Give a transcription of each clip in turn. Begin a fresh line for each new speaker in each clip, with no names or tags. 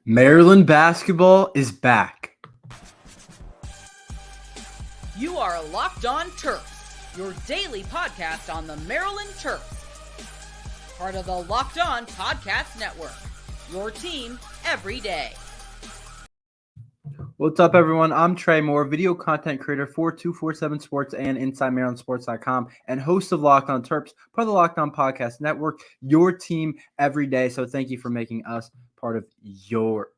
Maryland basketball is back.
You are Locked On Terps, your daily podcast on the Maryland Terps. Part of the Locked On Podcast Network, your team every day.
What's up, everyone? I'm Tre Moore, video content creator for 247 Sports and InsideMarylandSports.com, and host of Locked On Terps, part of the Locked On Podcast Network, your team every day. So thank you for making us part of your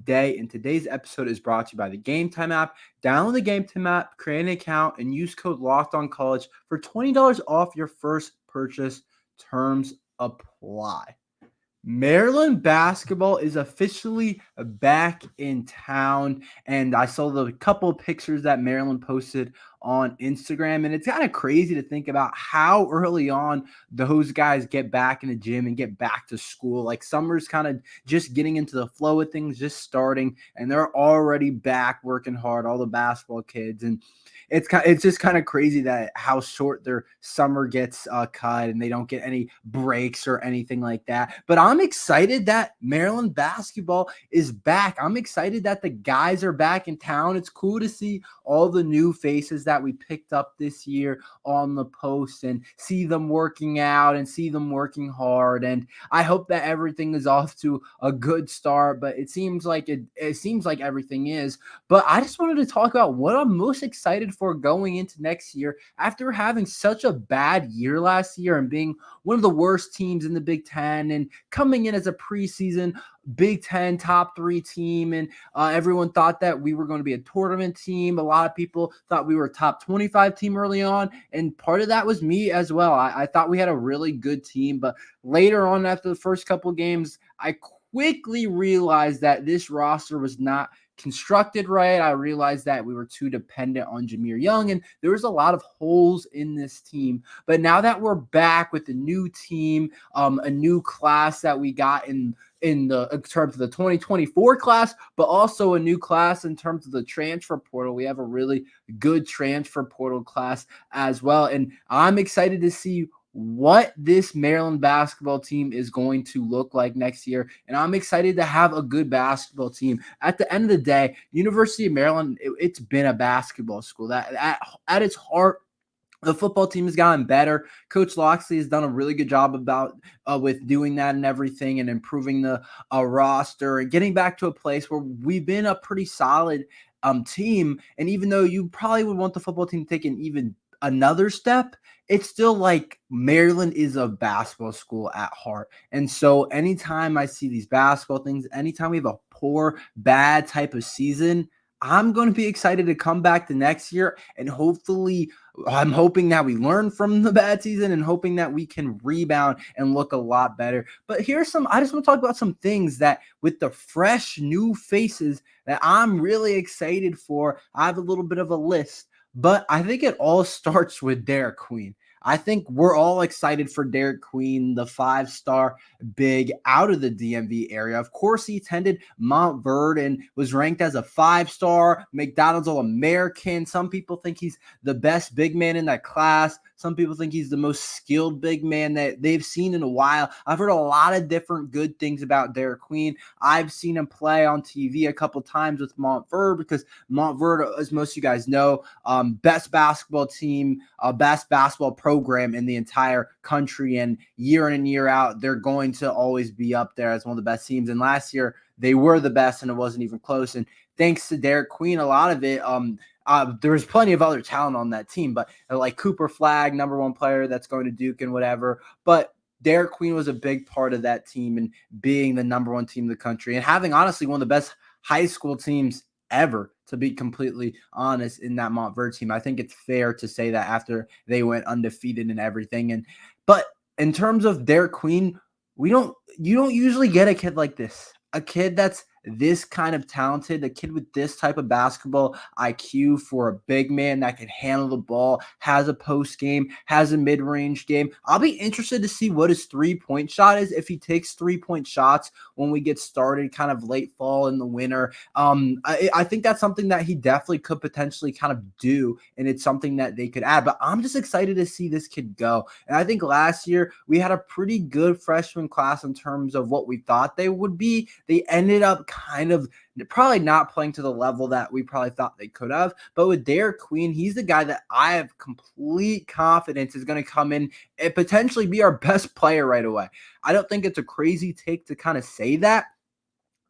day. And today's episode is brought to you by the Gametime app. Download the Gametime app, create an account, and use code LOCKEDONCollege for $20 off your first purchase. Terms apply. Maryland basketball is officially back in town, and I saw the couple of pictures that Maryland posted on Instagram, and it's kind of crazy to think about how early on those guys get back in the gym and get back to school. Like, summer's kind of just getting into the flow of things, just starting, and they're already back working hard, all the basketball kids. And it's just kind of crazy that how short their summer gets cut, and they don't get any breaks or anything like that. But I'm excited that Maryland basketball is back. I'm excited that the guys are back in town. It's cool to see all the new faces that we picked up this year on the post and see them working out and see them working hard. And I hope that everything is off to a good start, but it seems like everything is. But I just wanted to talk about what I'm most excited for going into next year after having such a bad year last year and being one of the worst teams in the Big Ten and coming in as a preseason Big Ten top 3 team. And everyone thought that we were going to be a tournament team. A lot of people thought we were a top 25 team early on. And part of that was me as well. I thought we had a really good team, but later on after the first couple of games, I quickly realized that this roster was not constructed right. I realized that we were too dependent on Jameer Young, and there was a lot of holes in this team. But now that we're back with a new team, a new class that we got in terms of the 2024 class, but also a new class in terms of the transfer portal. We have a really good transfer portal class as well, and I'm excited to see what this Maryland basketball team is going to look like next year. And I'm excited to have a good basketball team. At the end of the day, University of Maryland, it's been a basketball school. That at its heart, the football team has gotten better. Coach Loxley has done a really good job with doing that and everything, and improving the roster and getting back to a place where we've been a pretty solid team. And even though you probably would want the football team to take an even another step, it's still like Maryland is a basketball school at heart. And so anytime I see these basketball things, anytime we have a poor, bad type of season, I'm going to be excited to come back the next year, and hopefully I'm hoping that we learn from the bad season and hoping that we can rebound and look a lot better. But I just want to talk about some things that with the fresh new faces that I'm really excited for. I have a little bit of a list, but I think it all starts with Derik Queen. I think we're all excited for Derik Queen, the 5-star big out of the DMV area. Of course, he attended Montverde and was ranked as a 5-star, McDonald's All-American. Some people think he's the best big man in that class. Some people think he's the most skilled big man that they've seen in a while. I've heard a lot of different good things about Derik Queen. I've seen him play on TV a couple times with Montverde, because Montverde, as most of you guys know, best basketball team, best basketball program in the entire country, and year in and year out, they're going to always be up there as one of the best teams. And last year, they were the best, and it wasn't even close. And thanks to Derik Queen, a lot of it, there was plenty of other talent on that team, but like Cooper Flagg, number 1 player that's going to Duke and whatever. But Derik Queen was a big part of that team and being the number 1 team in the country and having honestly one of the best high school teams ever, to be completely honest, in that Montverde team. I think it's fair to say that after they went undefeated and everything. But in terms of Derik Queen, you don't usually get a kid like this, a kid that's this kind of talented, a kid with this type of basketball IQ for a big man that can handle the ball, has a post game, has a mid-range game. I'll be interested to see what his 3-point shot is, if he takes 3-point shots when we get started kind of late fall in the winter. I think that's something that he definitely could potentially kind of do, and it's something that they could add. But I'm just excited to see this kid go. And I think last year we had a pretty good freshman class in terms of what we thought they would be. They ended up kind of probably not playing to the level that we probably thought they could have. But with Derik Queen, he's the guy that I have complete confidence is going to come in and potentially be our best player right away. I don't think it's a crazy take to kind of say that.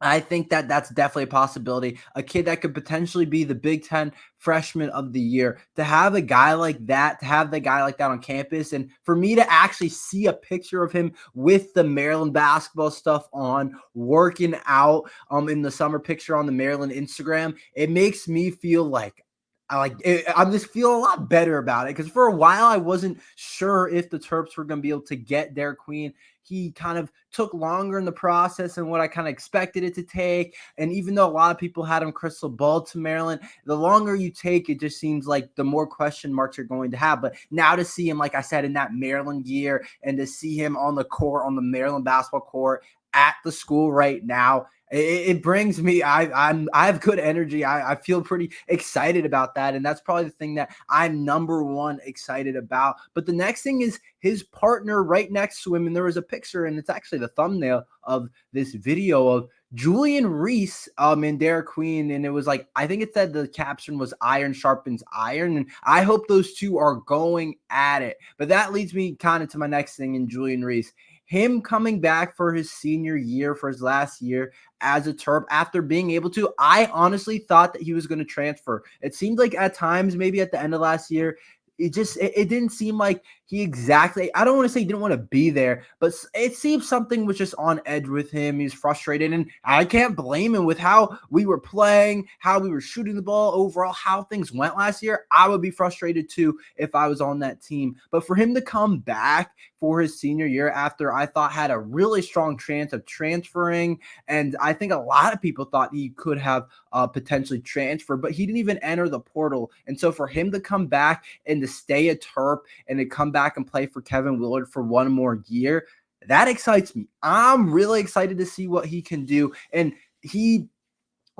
I think that that's definitely a possibility. A kid that could potentially be the Big Ten freshman of the year. To have a guy like that, on campus, and for me to actually see a picture of him with the Maryland basketball stuff on, working out in the summer picture on the Maryland Instagram, it makes me feel like I'm just feeling a lot better about it, because for a while I wasn't sure if the Terps were going to be able to get Derik Queen. He kind of took longer in the process than what I kind of expected it to take. And even though a lot of people had him crystal ball to Maryland, the longer you take, it just seems like the more question marks you're going to have. But now to see him, like I said, in that Maryland gear, and to see him on the court, on the Maryland basketball court at the school right now, it brings me, I have good energy. I feel pretty excited about that. And that's probably the thing that I'm number one excited about. But the next thing is his partner right next to him. And there was a picture, and it's actually the thumbnail of this video of Julian Reese and Derik Queen. And it was like, I think it said the caption was iron sharpens iron. And I hope those two are going at it. But that leads me kind of to my next thing in Julian Reese. Him coming back for his senior year, for his last year as a Terp, after being able to, I honestly thought that he was going to transfer. It seemed like at times, maybe at the end of last year, it didn't seem like he exactly, I don't want to say he didn't want to be there, but it seems something was just on edge with him. He's frustrated, and I can't blame him with how we were playing, how we were shooting the ball, overall, how things went last year. I would be frustrated too if I was on that team. But for him to come back for his senior year after I thought had a really strong chance of transferring, and I think a lot of people thought he could have potentially transferred, but he didn't even enter the portal. And so for him to come back and to stay a Terp and to come back and play for Kevin Willard for one more year, that excites me. I'm really excited to see what he can do. And he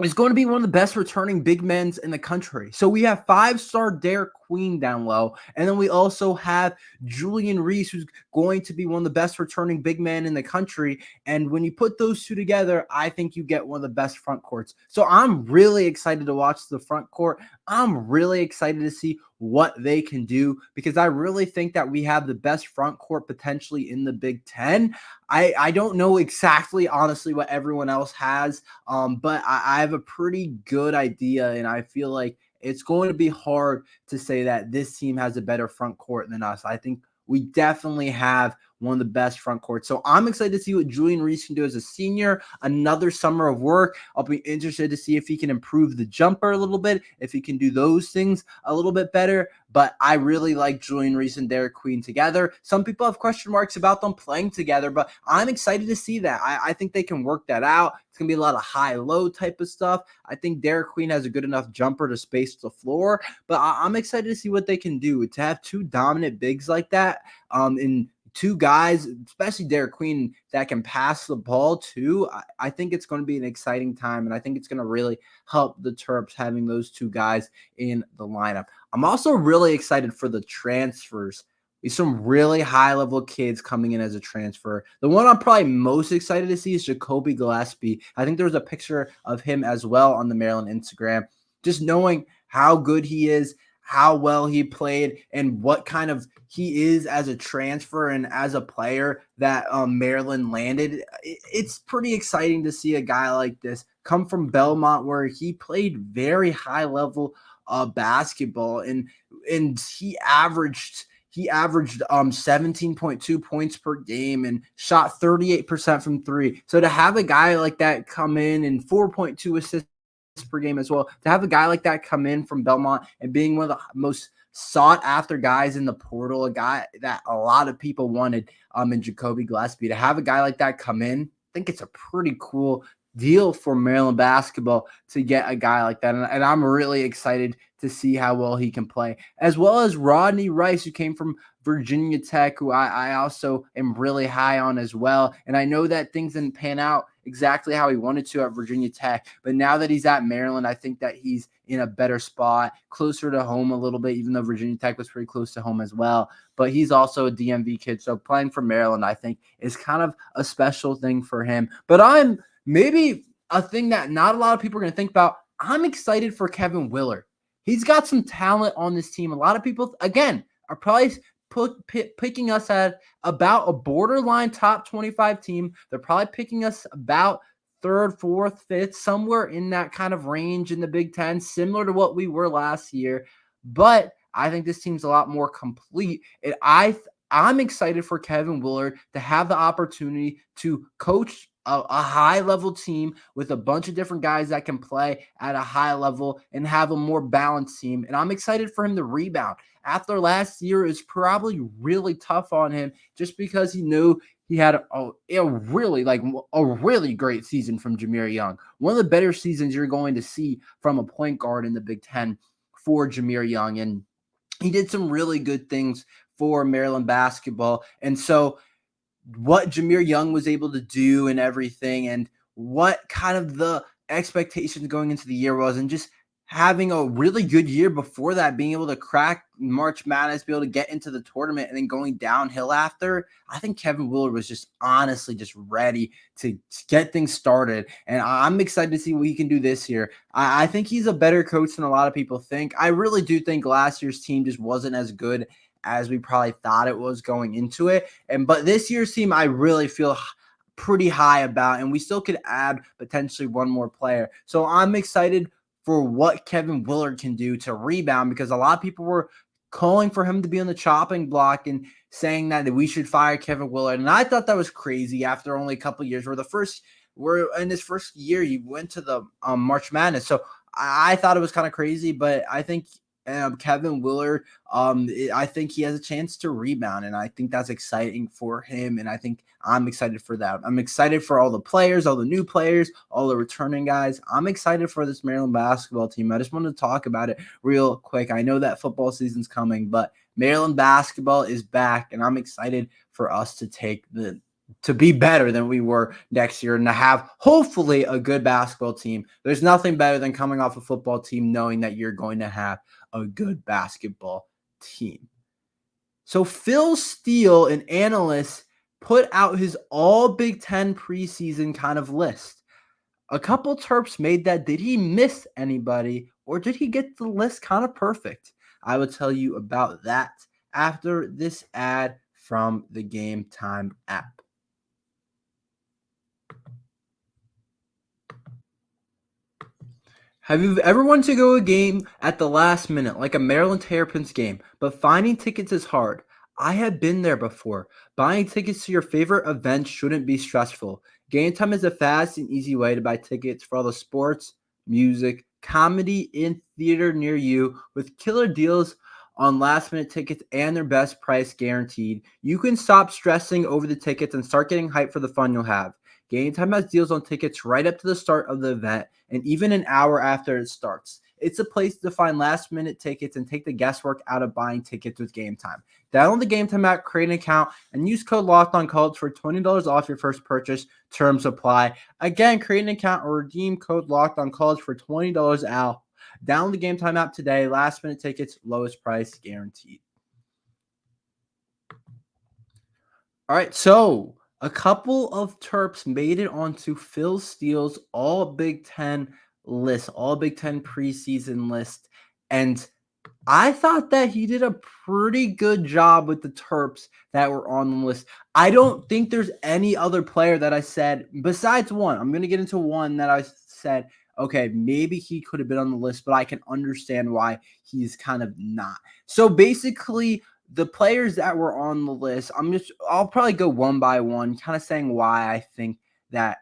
is going to be one of the best returning big men in the country. So we have 5-star Derik Queen down low, and then we also have Julian Reese, who's going to be one of the best returning big men in the country. And when you put those two together, I think you get one of the best front courts. So I'm really excited to watch the front court. I'm really excited to see what they can do, because I really think that we have the best front court potentially in the Big Ten. I don't know exactly, honestly, what everyone else has, but I have a pretty good idea, and I feel like it's going to be hard to say that this team has a better front court than us. I think we definitely have one of the best front courts. So I'm excited to see what Julian Reese can do as a senior. Another summer of work. I'll be interested to see if he can improve the jumper a little bit, if he can do those things a little bit better. But I really like Julian Reese and Derik Queen together. Some people have question marks about them playing together, but I'm excited to see that. I think they can work that out. It's going to be a lot of high-low type of stuff. I think Derik Queen has a good enough jumper to space the floor, but I'm excited to see what they can do. To have two dominant bigs like that, in two guys, especially Derik Queen, that can pass the ball too, I think it's going to be an exciting time, and I think it's going to really help the Terps having those two guys in the lineup. I'm also really excited for the transfers. There's some really high-level kids coming in as a transfer. The one I'm probably most excited to see is Jacoby Gillespie. I think there was a picture of him as well on the Maryland Instagram. Just knowing how good he is, how well he played, and what kind of he is as a transfer and as a player that Maryland landed. It's pretty exciting to see a guy like this come from Belmont, where he played very high level basketball, and he averaged 17.2 points per game and shot 38% from three. So to have a guy like that come in and 4.2 assists per game as well, to have a guy like that come in from Belmont and being one of the most sought after guys in the portal, a guy that a lot of people wanted in Jacoby Gillespie, to have a guy like that come in, I think it's a pretty cool deal for Maryland basketball to get a guy like that. And I'm really excited to see how well he can play, as well as Rodney Rice, who came from Virginia Tech, who I also am really high on as well. And I know that things didn't pan out exactly how he wanted to at Virginia Tech, but now that he's at Maryland, I think that he's in a better spot, closer to home a little bit, even though Virginia Tech was pretty close to home as well. But he's also a DMV kid, so playing for Maryland, I think, is kind of a special thing for him. But I'm maybe a thing that not a lot of people are going to think about, I'm excited for Kevin Willard. He's got some talent on this team. A lot of people, again, are probably picking us at about a borderline top 25 team. They're probably picking us about third, fourth, fifth, somewhere in that kind of range in the Big Ten, similar to what we were last year. But I think this team's a lot more complete. And I'm excited for Kevin Willard to have the opportunity to coach a high-level team with a bunch of different guys that can play at a high level and have a more balanced team. And I'm excited for him to rebound. After last year, it's probably really tough on him just because he knew he had a really great season from Jahmir Young. One of the better seasons you're going to see from a point guard in the Big Ten for Jahmir Young. And he did some really good things for Maryland basketball. And so what Jahmir Young was able to do and everything, and what kind of the expectations going into the year was, and just having a really good year before that, being able to crack March Madness, be able to get into the tournament, and then going downhill after. I think Kevin Willard was just honestly just ready to get things started, and I'm excited to see what he can do this year. I think he's a better coach than a lot of people think. I really do think last year's team just wasn't as good as we probably thought it was going into it. But this year's team, I really feel pretty high about, and we still could add potentially one more player. So I'm excited for what Kevin Willard can do to rebound, because a lot of people were calling for him to be on the chopping block and saying that we should fire Kevin Willard. And I thought that was crazy after only a couple of years, where in his first year, he went to the March Madness. So I thought it was kind of crazy, but I think Kevin Willard, I think he has a chance to rebound, and I think that's exciting for him, and I think I'm excited for that. I'm excited for all the players, all the new players, all the returning guys. I'm excited for this Maryland basketball team. I just wanted to talk about it real quick. I know that football season's coming, but Maryland basketball is back, and I'm excited for us to be better than we were next year and to have hopefully a good basketball team. There's nothing better than coming off a football team knowing that you're going to have a good basketball team. So Phil Steele, an analyst, put out his all Big Ten preseason kind of list. A couple Terps made that. Did he miss anybody, or did he get the list kind of perfect? I will tell you about that after this ad from the Gametime app. Have you ever wanted to go to a game at the last minute, like a Maryland Terrapins game, but finding tickets is hard? I have been there before. Buying tickets to your favorite events shouldn't be stressful. Gametime is a fast and easy way to buy tickets for all the sports, music, comedy, and theater near you with killer deals on last-minute tickets and their best price guaranteed. You can stop stressing over the tickets and start getting hyped for the fun you'll have. Gametime has deals on tickets right up to the start of the event and even an hour after it starts. It's a place to find last-minute tickets and take the guesswork out of buying tickets with Gametime. Download the Gametime app, create an account, and use code LOCKEDONCollege for $20 off your first purchase. Terms apply. Again, create an account or redeem code LOCKEDONCollege for $20 out. Download the Gametime app today. Last-minute tickets, lowest price guaranteed. All right, so a couple of Terps made it onto Phil Steele's all Big Ten list, all Big Ten preseason list. And I thought that he did a pretty good job with the Terps that were on the list. I don't think there's any other player that I said, besides one. I'm going to get into one that I said, okay, maybe he could have been on the list, but I can understand why he's kind of not. So basically, the players that were on the list, I'll probably go one by one, kind of saying why I think that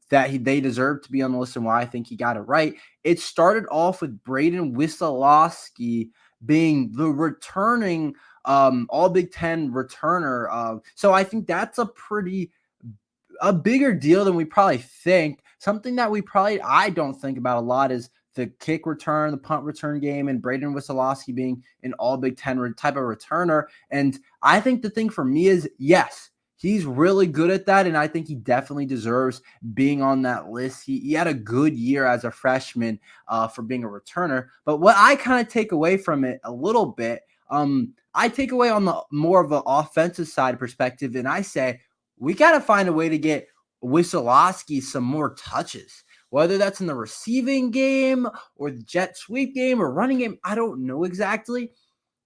they deserve to be on the list and why I think he got it right. It started off with Braden Wissolowski being the returning all Big Ten returner. So I think that's a bigger deal than we probably think. Something that I don't think about a lot is the kick return, the punt return game, and Braden Wissolowski being an all Big Ten type of returner. And I think the thing for me is, yes, he's really good at that, and I think he definitely deserves being on that list. He had a good year as a freshman for being a returner. But what I kind of take away from it a little bit, I take away on the more of an offensive side perspective, and I say we got to find a way to get Wissolowski some more touches, whether that's in the receiving game or the jet sweep game or running game. I don't know exactly,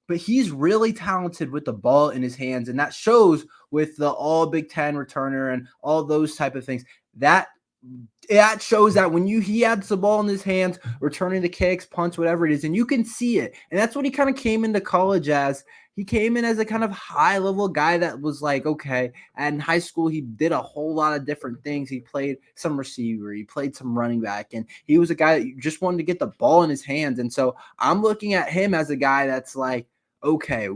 but he's really talented with the ball in his hands, and that shows with the all Big Ten returner and all those type of things. That shows that when he has the ball in his hands, returning the kicks, punts, whatever it is, and you can see it. And that's what he kind of came into college as. He came in as a kind of high-level guy that was like, okay, and in high school, he did a whole lot of different things. He played some receiver, he played some running back, and he was a guy that just wanted to get the ball in his hands. And so I'm looking at him as a guy that's like, okay,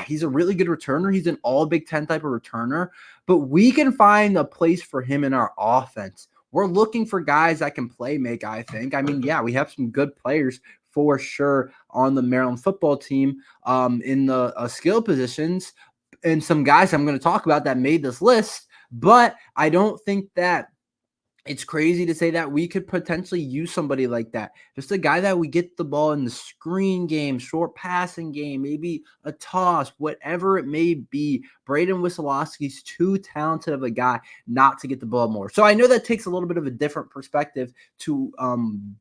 he's a really good returner. He's an all Big Ten type of returner, but we can find a place for him in our offense. We're looking for guys that can make, I think. I mean, yeah, we have some good players for sure on the Maryland football team in the skill positions, and some guys I'm going to talk about that made this list, but I don't think that it's crazy to say that we could potentially use somebody like that. Just a guy that we get the ball in the screen game, short passing game, maybe a toss, whatever it may be. Braden Wissolowski's too talented of a guy not to get the ball more. So I know that takes a little bit of a different perspective to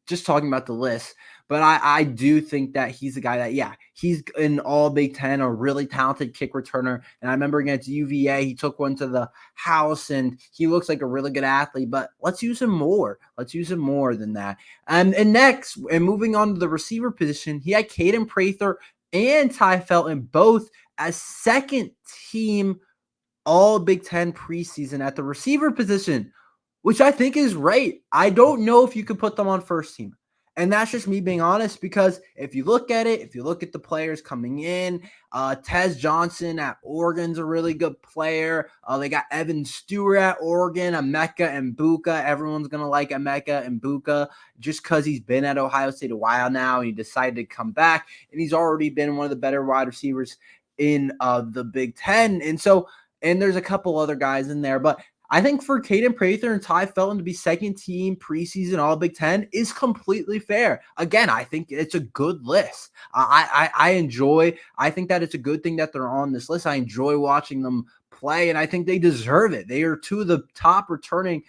just talking about the list. But I do think that he's a guy that, yeah, he's in all Big Ten, a really talented kick returner. And I remember against UVA, he took one to the house, and he looks like a really good athlete. But let's use him more. Let's use him more than that. And next, and moving on to the receiver position, he had Caden Prather and Ty Felton both as second-team all Big Ten preseason at the receiver position, which I think is right. I don't know if you could put them on first team. And that's just me being honest, because if you look at it, if you look at the players coming in, Tez Johnson at Oregon's a really good player. They got Evan Stewart at Oregon, Emeka and Buka. Everyone's going to like Emeka and Buka just because he's been at Ohio State a while now, and he decided to come back, and he's already been one of the better wide receivers in the Big Ten. And there's a couple other guys in there, but I think for Caden Prather and Ty Felton to be second team preseason all Big Ten is completely fair. Again, I think it's a good list. I think that it's a good thing that they're on this list. I enjoy watching them play, and I think they deserve it. They are two of the top returning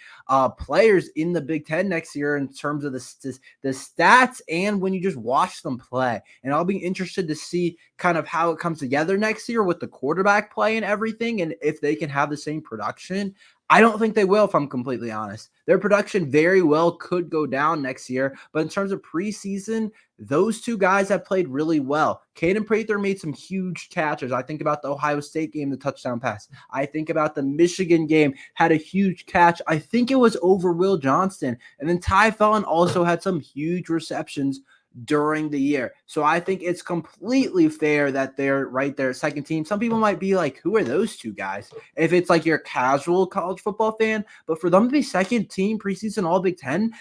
players in the Big Ten next year in terms of the stats and when you just watch them play. And I'll be interested to see kind of how it comes together next year with the quarterback play and everything, and if they can have the same production. I don't think they will, if I'm completely honest. Their production very well could go down next year, but in terms of preseason, those two guys have played really well. Caden Prather made some huge catches. I think about the Ohio State game, the touchdown pass. I think about the Michigan game, had a huge catch. I think it was over Will Johnston. And then Ty Felton also had some huge receptions during the year. So I think it's completely fair that they're right there, second team. Some people might be like, who are those two guys? If it's like you're a casual college football fan, but for them to be second team preseason all Big Ten,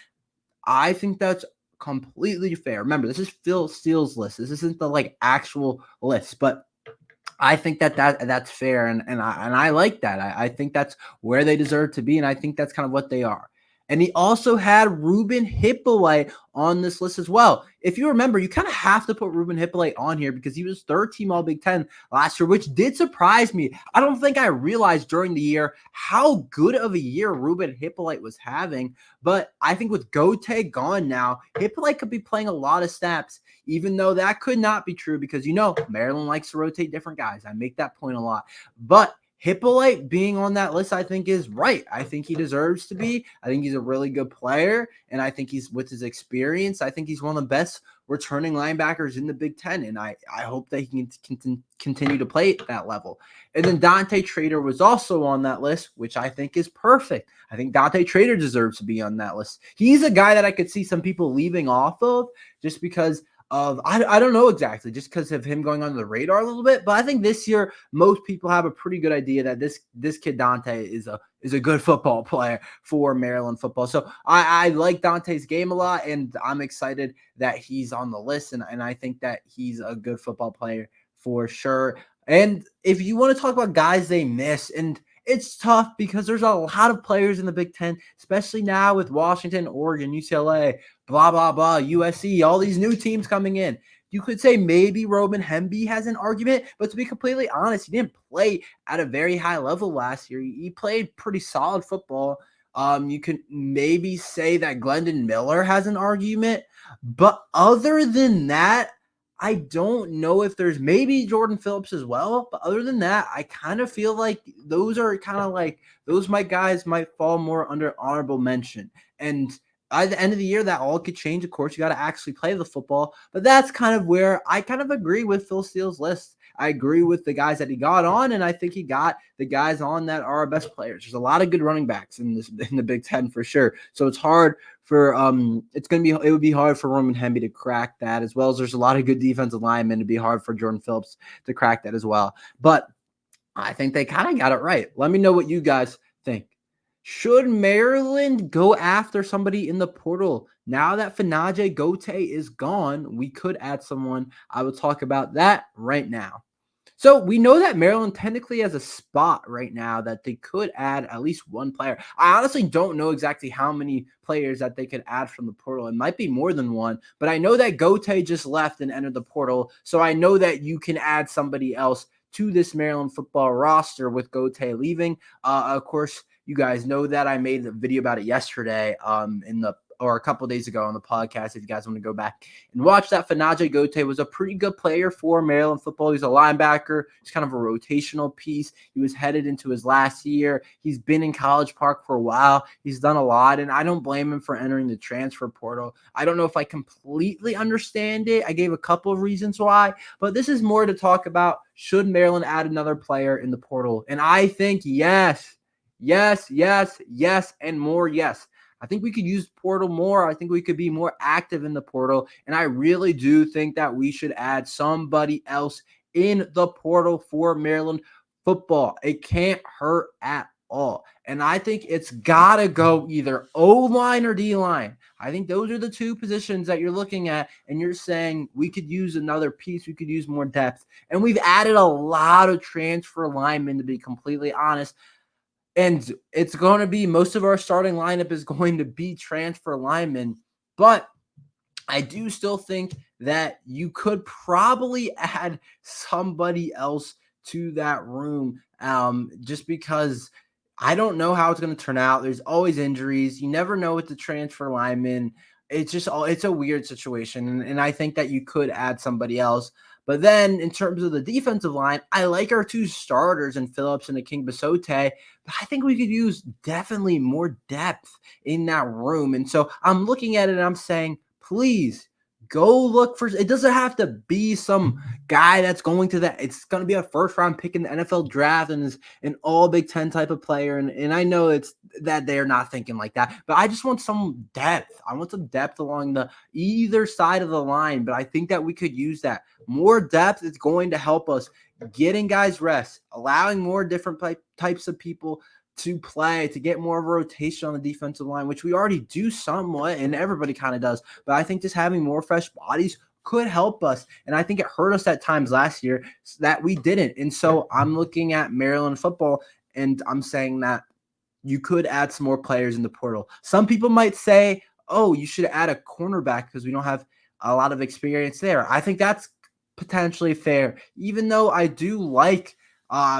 I think that's completely fair. Remember, this is Phil Steele's list. This isn't the like actual list, but I think that's fair, and I like that. I think that's where they deserve to be, and I think that's kind of what they are. And he also had Ruben Hippolyte on this list as well. If you remember, you kind of have to put Ruben Hippolyte on here because he was third team all Big Ten last year, which did surprise me. I don't think I realized during the year how good of a year Ruben Hippolyte was having. But I think with Gote gone now, Hippolyte could be playing a lot of snaps, even though that could not be true because, Maryland likes to rotate different guys. I make that point a lot. But Hippolyte being on that list, I think, is right. I think he deserves to be. I think he's a really good player, and I think he's, with his experience, I think he's one of the best returning linebackers in the Big Ten, and I hope that he can continue to play at that level. And then Dante Trader was also on that list, which I think is perfect. I think Dante Trader deserves to be on that list. He's a guy that I could see some people leaving off of just because of, I don't know exactly, just because of him going under the radar a little bit. But I think this year, most people have a pretty good idea that this kid Dante is a good football player for Maryland football. So I like Dante's game a lot, and I'm excited that he's on the list, and I think that he's a good football player for sure. And if you want to talk about guys they miss, and it's tough because there's a lot of players in the Big Ten, especially now with Washington, Oregon, UCLA, blah, blah, blah, USC, all these new teams coming in. You could say maybe Roman Hemby has an argument, but to be completely honest, he didn't play at a very high level last year. He played pretty solid football. You could maybe say that Glendon Miller has an argument, but other than that, I don't know if there's maybe Jordan Phillips as well. But other than that, I kind of feel like those are kind of like those my guys might fall more under honorable mention. And by the end of the year, that all could change. Of course, you got to actually play the football. But that's kind of where I kind of agree with Phil Steele's list. I agree with the guys that he got on, and I think he got the guys on that are our best players. There's a lot of good running backs in the Big Ten for sure. So it's hard for it would be hard for Roman Hemby to crack that, as well as there's a lot of good defensive linemen. It'd be hard for Jordan Phillips to crack that as well. But I think they kind of got it right. Let me know what you guys think. Should Maryland go after somebody in the portal? Now that Fanaje Gote is gone, we could add someone. I will talk about that right now. So we know that Maryland technically has a spot right now that they could add at least one player. I honestly don't know exactly how many players that they could add from the portal. It might be more than one, but I know that Gote just left and entered the portal. So I know that you can add somebody else to this Maryland football roster with Gote leaving. Of course, you guys know that I made a video about it yesterday or a couple days ago on the podcast. If you guys want to go back and watch that, Fanaje Gote was a pretty good player for Maryland football. He's a linebacker. He's kind of a rotational piece. He was headed into his last year. He's been in College Park for a while. He's done a lot, and I don't blame him for entering the transfer portal. I don't know if I completely understand it. I gave a couple of reasons why, but this is more to talk about, should Maryland add another player in the portal? And I think yes, and more yes. I think we could use portal more. I think we could be more active in the portal. And I really do think that we should add somebody else in the portal for Maryland football. It can't hurt at all. And I think it's got to go either O-line or D-line. I think those are the two positions that you're looking at, and you're saying we could use another piece. We could use more depth. And we've added a lot of transfer linemen, to be completely honest. And it's going to be, most of our starting lineup is going to be transfer linemen. But I do still think that you could probably add somebody else to that room, just because I don't know how it's going to turn out. There's always injuries. You never know with the transfer linemen. It's a weird situation. And I think that you could add somebody else. But then in terms of the defensive line, I like our two starters in Phillips and King Basote, but I think we could use definitely more depth in that room. And so I'm looking at it and I'm saying, please go look for, it doesn't have to be some guy that's going to that. It's going to be a first round pick in the NFL draft and is an all Big Ten type of player. And I know it's that they're not thinking like that, but I just want some depth. I want some depth along the either side of the line, but I think that we could use that. More depth is going to help us getting guys rest, allowing more different types of people to play, to get more of a rotation on the defensive line, which we already do somewhat, and everybody kind of does. But I think just having more fresh bodies could help us. And I think it hurt us at times last year that we didn't. And so I'm looking at Maryland football, and I'm saying that you could add some more players in the portal. Some people might say, oh, you should add a cornerback because we don't have a lot of experience there. I think that's potentially fair, even though I do like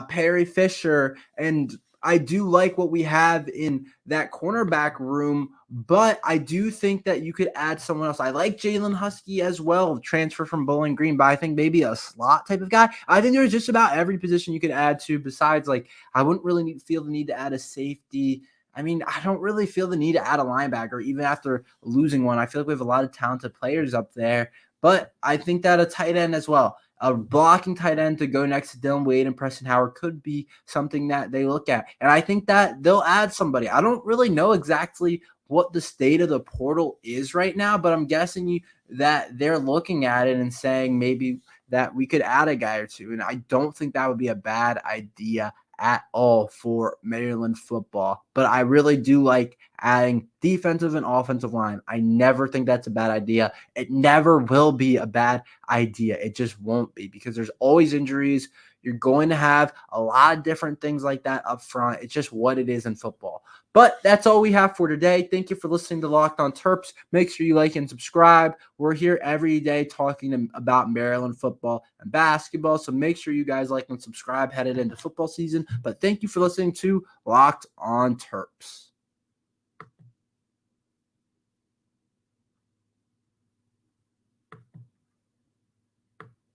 Perry Fisher and I do like what we have in that cornerback room, but I do think that you could add someone else. I like Jalen Husky as well, transfer from Bowling Green, but I think maybe a slot type of guy. I think there's just about every position you could add to, besides, like, I wouldn't really feel the need to add a safety. I mean, I don't really feel the need to add a linebacker, even after losing one. I feel like we have a lot of talented players up there, but I think that a tight end as well. A blocking tight end to go next to Dylan Wade and Preston Howard could be something that they look at. And I think that they'll add somebody. I don't really know exactly what the state of the portal is right now, but I'm guessing that they're looking at it and saying maybe that we could add a guy or two. And I don't think that would be a bad idea at all for Maryland football. But I really do like adding defensive and offensive line. I never think that's a bad idea. It never will be a bad idea. It just won't be, because there's always injuries. You're going to have a lot of different things like that up front. It's just what it is in football. But that's all we have for today. Thank you for listening to Locked On Terps. Make sure you like and subscribe. We're here every day talking about Maryland football and basketball. So make sure you guys like and subscribe headed into football season. But thank you for listening to Locked On Terps.